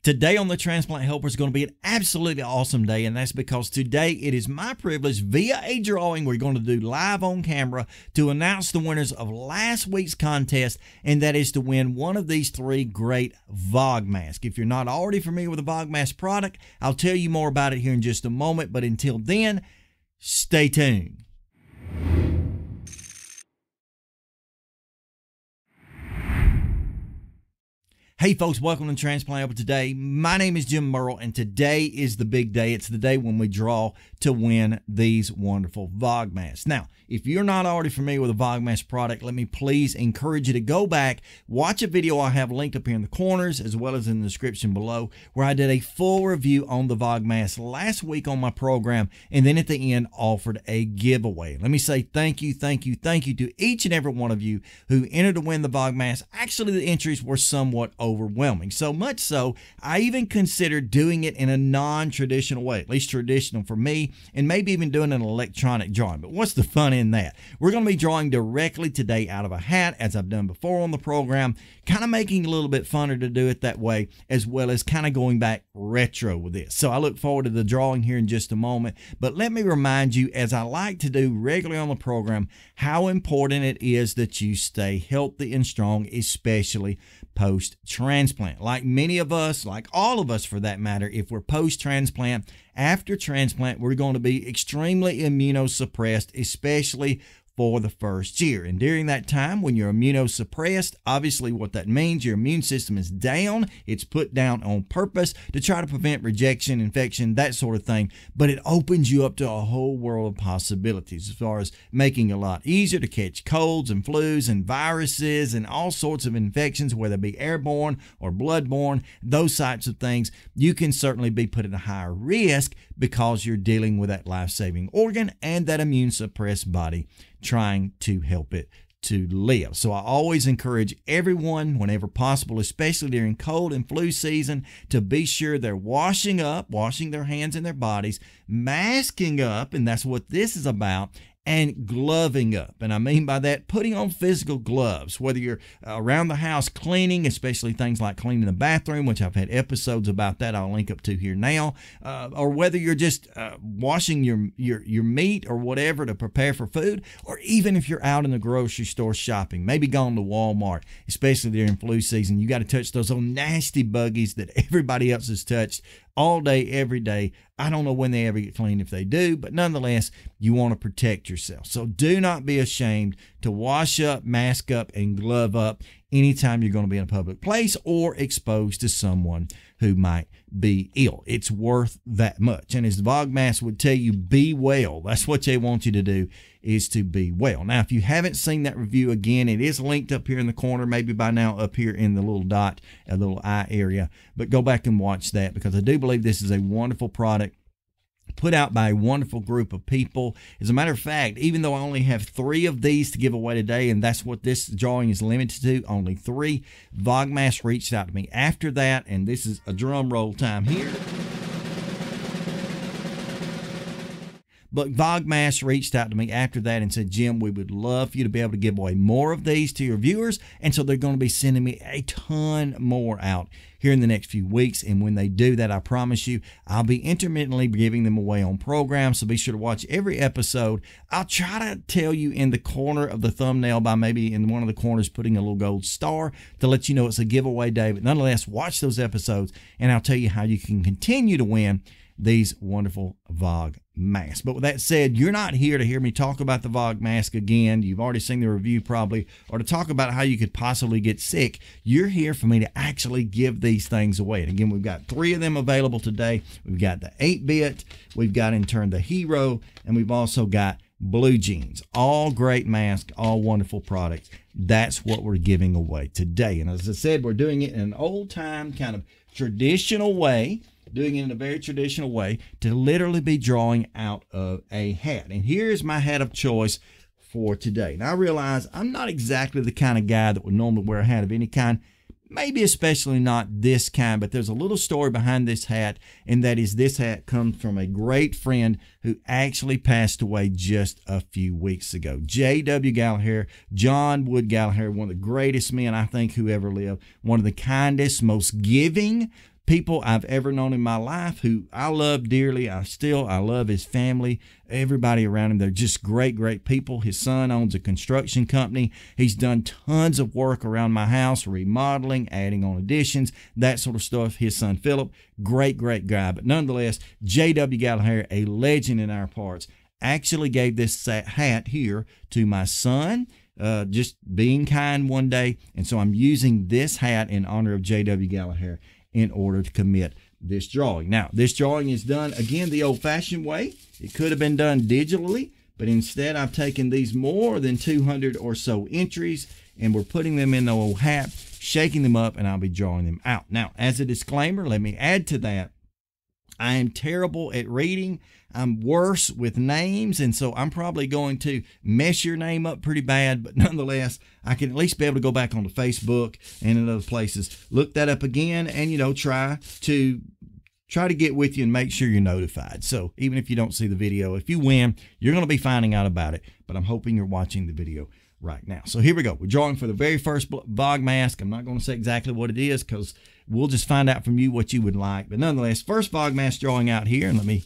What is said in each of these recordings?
Today on the Transplant Helper is going to be an absolutely awesome day, and that's because today it is my privilege via a drawing we're going to do live on camera to announce the winners of last week's contest, and that is to win one of these three great Vogmask. If you're not already familiar with the Vogmask product, I'll tell you more about it here in just a moment, but until then, stay tuned. Hey folks, welcome to Transplant Helper today. My name is Jim Merle, and today is the big day. It's the day when we draw to win these wonderful Vogmasks. Now, if you're not already familiar with the Vogmask product, let me please encourage you to go back, watch a video I have linked up here in the corners as well as in the description below, where I did a full review on the Vogmask last week on my program, and then at the end offered a giveaway. Let me say thank you to each and every one of you who entered to win the Vogmask. Actually, the entries were somewhat overwhelming. So much so, I even considered doing it in a non-traditional way, at least traditional for me, and maybe even doing an electronic drawing. But what's the fun in that? We're going to be drawing directly today out of a hat, as I've done before on the program, kind of making it a little bit funner to do it that way, as well as kind of going back retro with this. So I look forward to the drawing here in just a moment. But let me remind you, as I like to do regularly on the program, how important it is that you stay healthy and strong, especially post-transplant. Like many of us, like all of us for that matter, if we're post-transplant, after transplant, we're going to be extremely immunosuppressed, especially for the first year. And during that time, when you're immunosuppressed, obviously what that means, your immune system is down. It's put down on purpose to try to prevent rejection, infection, that sort of thing. But it opens you up to a whole world of possibilities as far as making it a lot easier to catch colds and flus and viruses and all sorts of infections, whether it be airborne or bloodborne, those types of things. You can certainly be put at a higher risk because you're dealing with that life-saving organ and that immune suppressed body trying to help it to live. So I always encourage everyone, whenever possible, especially during cold and flu season, to be sure they're washing their hands and their bodies, masking up, and that's what this is about, and gloving up. And I mean by that, putting on physical gloves, whether you're around the house cleaning, especially things like cleaning the bathroom, which I've had episodes about that I'll link up to here now, or whether you're just washing your meat or whatever to prepare for food, or even if you're out in the grocery store shopping, maybe gone to Walmart, especially during flu season, you got to touch those old nasty buggies that everybody else has touched all day, every day. I don't know when they ever get clean if they do, but nonetheless, you want to protect yourself. So do not be ashamed to wash up, mask up, and glove up anytime you're going to be in a public place or exposed to someone who might be ill. It's worth that much. And as the Vogmask would tell you, be well. That's what they want you to do, is to be well. Now, if you haven't seen that review, again, it is linked up here in the corner, maybe by now up here in the little dot, a little eye area. But go back and watch that, because I do believe this is a wonderful product put out by a wonderful group of people. As a matter of fact, even though I only have 3 of these to give away today, and that's what this drawing is limited to, only 3, Vogmask reached out to me after that, and this is a drum roll time here. But Vogmask reached out to me after that and said, Jim, we would love for you to be able to give away more of these to your viewers. And so they're going to be sending me a ton more out here in the next few weeks. And when they do that, I promise you, I'll be intermittently giving them away on programs. So be sure to watch every episode. I'll try to tell you in the corner of the thumbnail, by maybe in one of the corners putting a little gold star to let you know it's a giveaway day. But nonetheless, watch those episodes and I'll tell you how you can continue to win these wonderful Vogmasks. But with that said, you're not here to hear me talk about the Vogmask again. You've already seen the review probably, or to talk about how you could possibly get sick. You're here for me to actually give these things away. And again, we've got 3 of them available today. We've got the 8-bit, we've got in turn the Hero, and we've also got Blue Jeans. All great masks, all wonderful products. That's what we're giving away today. And as I said, we're doing it in an old-time kind of traditional way, doing it in a very traditional way, to literally be drawing out of a hat. And here's my hat of choice for today. Now, I realize I'm not exactly the kind of guy that would normally wear a hat of any kind, maybe especially not this kind, but there's a little story behind this hat, and that is this hat comes from a great friend who actually passed away just a few weeks ago. J.W. Gallagher, John Wood Gallagher, one of the greatest men I think who ever lived, one of the kindest, most giving people I've ever known in my life who I love dearly. I love his family, everybody around him. They're just great, great people. His son owns a construction company. He's done tons of work around my house, remodeling, adding on additions, that sort of stuff. His son, Philip, great, great guy. But nonetheless, J.W. Gallagher, a legend in our parts, actually gave this hat here to my son, just being kind one day. And so I'm using this hat in honor of J.W. Gallagher in order to commit this drawing. Now, this drawing is done, again, the old-fashioned way. It could have been done digitally, but instead I've taken these more than 200 or so entries, and we're putting them in the old hat, shaking them up, and I'll be drawing them out. Now, as a disclaimer, let me add to that, I am terrible at reading. I'm worse with names, and so I'm probably going to mess your name up pretty bad, but nonetheless, I can at least be able to go back onto Facebook and in other places, look that up again, and, you know, try to get with you and make sure you're notified. So even if you don't see the video, if you win, you're going to be finding out about it, but I'm hoping you're watching the video right now. So here we go. We're drawing for the very first Vogmask. I'm not going to say exactly what it is because we'll just find out from you what you would like. But nonetheless, first Vogmask drawing out here. And let me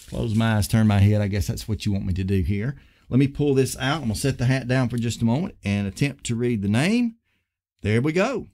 close my eyes, turn my head. I guess that's what you want me to do here. Let me pull this out. I'm going to set the hat down for just a moment and attempt to read the name. There we go.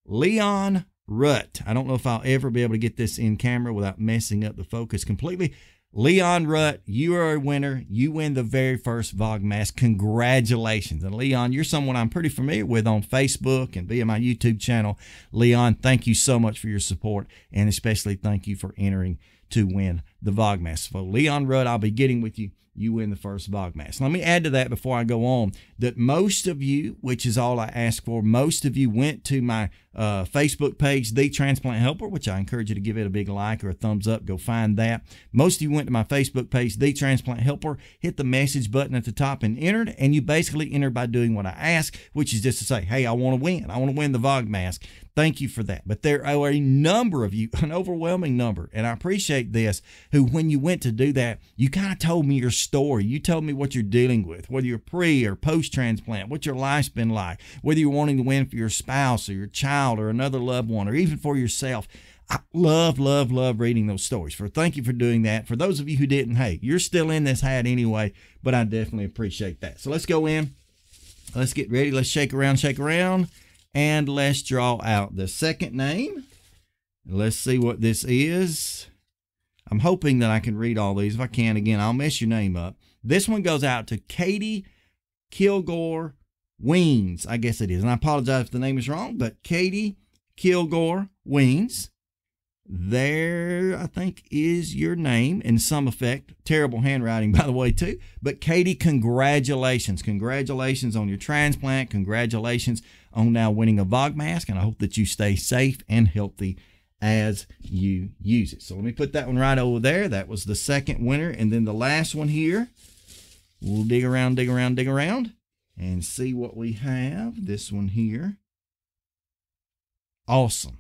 Leon Rutt. I don't know if I'll ever be able to get this in camera without messing up the focus completely. Leon Rutt, you are a winner. You win the very first Vogmask. Congratulations. And Leon, you're someone I'm pretty familiar with on Facebook and via my YouTube channel. Leon, thank you so much for your support, and especially thank you for entering to win the Vogmask. So Leon Rutt, I'll be getting with you. You win the first Vogmask. Let me add to that before I go on that most of you, which is all I ask for, most of you went to my Facebook page, The Transplant Helper, which I encourage you to give it a big like or a thumbs up. Go find that. Most of you went to my Facebook page, The Transplant Helper, hit the message button at the top and entered, and you basically entered by doing what I ask, which is just to say, hey, I want to win. I want to win the Vogmask. Thank you for that. But there are a number of you, an overwhelming number, and I appreciate this, who when you went to do that, you kind of told me your story. You told me what you're dealing with, whether you're pre or post-transplant, what your life's been like, whether you're wanting to win for your spouse or your child or another loved one or even for yourself. I love reading those stories. Thank you for doing that. For those of you who didn't, hey, you're still in this hat anyway, but I definitely appreciate that. So let's go in. Let's get ready. Let's shake around. And let's draw out the second name. Let's see what this is. I'm hoping that I can read all these. If I can, again, I'll mess your name up. This one goes out to Katie Kilgore Weens. I guess it is. And I apologize if the name is wrong, but Katie Kilgore Weens. There, I think, is your name in some effect. Terrible handwriting, by the way, too. But Katie, congratulations. Congratulations on your transplant. Congratulations on now winning a Vogmask. And I hope that you stay safe and healthy as you use it. So let me put that one right over there. That was the second winner. And then the last one here, we'll dig around and see what we have. This one here. Awesome.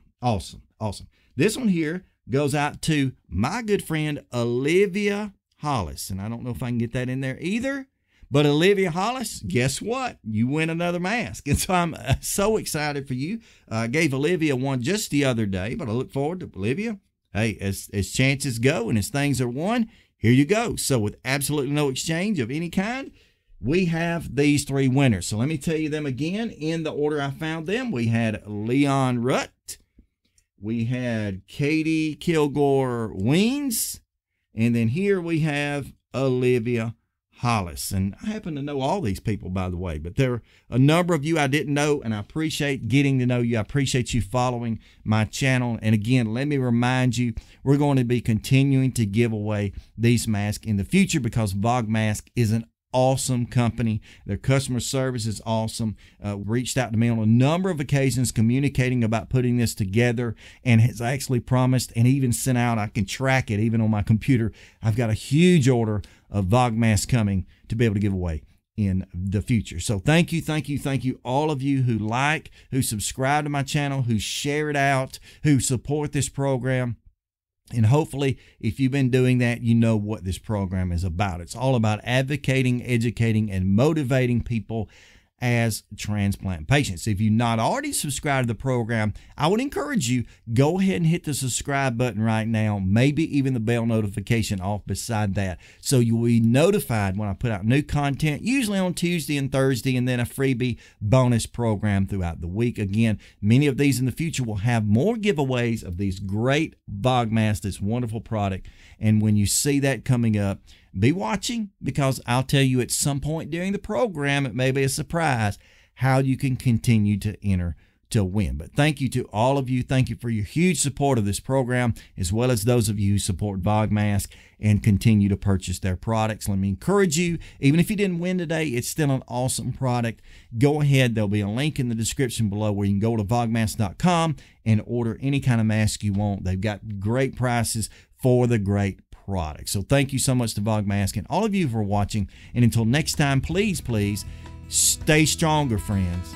This one here goes out to my good friend Olivia Hollis. And I don't know if I can get that in there either. But Olivia Hollis, guess what? You win another mask. And so I'm so excited for you. I gave Olivia one just the other day, but I look forward to Olivia. Hey, as chances go and as things are won, here you go. So with absolutely no exchange of any kind, we have these three winners. So let me tell you them again in the order I found them. We had Leon Rutt. We had Katie Kilgore Weens. And then here we have Olivia Hollis. And I happen to know all these people, by the way, but there are a number of you I didn't know, and I appreciate getting to know you. I appreciate you following my channel. And again, let me remind you, we're going to be continuing to give away these masks in the future because Vogmask is an awesome company. Their customer service is awesome. Reached out to me on a number of occasions communicating about putting this together and has actually promised and even sent out, I can track it even on my computer. I've got a huge order of Vogmask coming to be able to give away in the future. So thank you all of you who like, who subscribe to my channel, who share it out, who support this program. And hopefully, if you've been doing that, you know what this program is about. It's all about advocating, educating, and motivating people as transplant patients. If you've not already subscribed to the program, I would encourage you, go ahead and hit the subscribe button right now, maybe even the bell notification off beside that, so you'll be notified when I put out new content, usually on Tuesday and Thursday, and then a freebie bonus program throughout the week. Again, many of these in the future will have more giveaways of these great Vogmask, this wonderful product. And when you see that coming up, be watching, because I'll tell you at some point during the program, it may be a surprise, how you can continue to enter to win. But thank you to all of you. Thank you for your huge support of this program, as well as those of you who support Vogmask and continue to purchase their products. Let me encourage you, even if you didn't win today, it's still an awesome product. Go ahead. There'll be a link in the description below where you can go to vogmask.com and order any kind of mask you want. They've got great prices for the great product. So thank you so much to Vogmask and all of you for watching. And until next time, please, please stay stronger, friends.